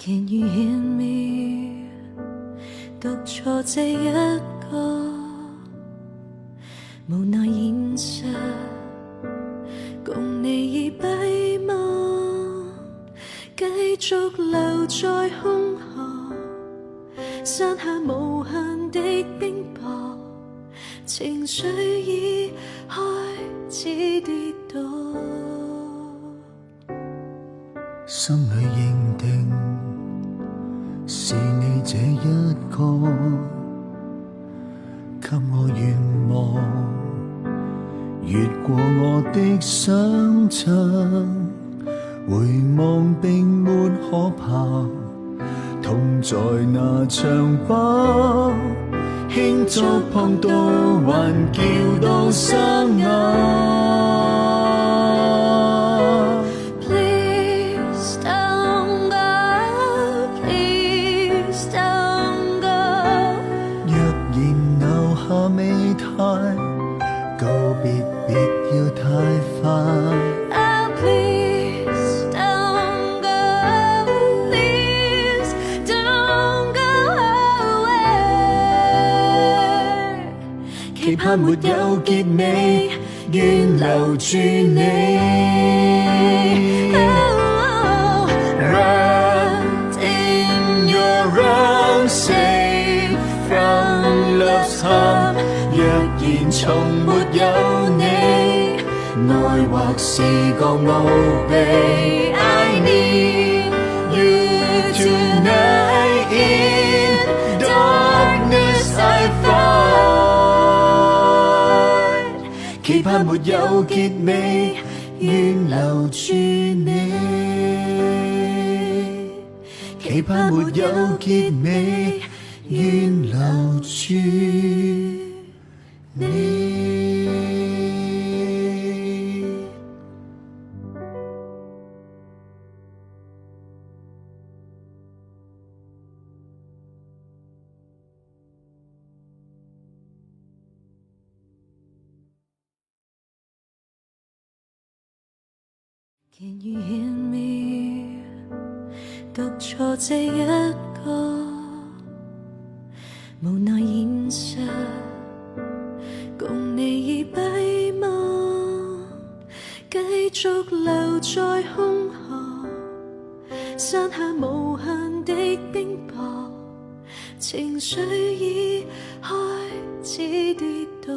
Can you hear me？ 獨坐這一個，無奈現實共你已閉幕，繼續留在空河，山下無限的冰雹，情緒已開始跌倒，心裏認定是你這一個，給我願望，越過我的想象，回望並沒可怕，痛在那場疤，輕觸碰到還叫到生啞。告別別要太快。Oh, please don't go, please don't go away。 期盼沒有結尾，願留住你。Oh, wrapped in your arms, safe from love's harm。若然從沒有你，愛或是個奧秘。I need you tonight, in darkness I find。 期盼沒有結尾，願留住你。期盼沒有結尾，願留住你。Can you hear me？ 獨坐這一個，無奈現實共你已閉幕，繼續留在空河，山下無限的冰雹，情緒已開始跌倒。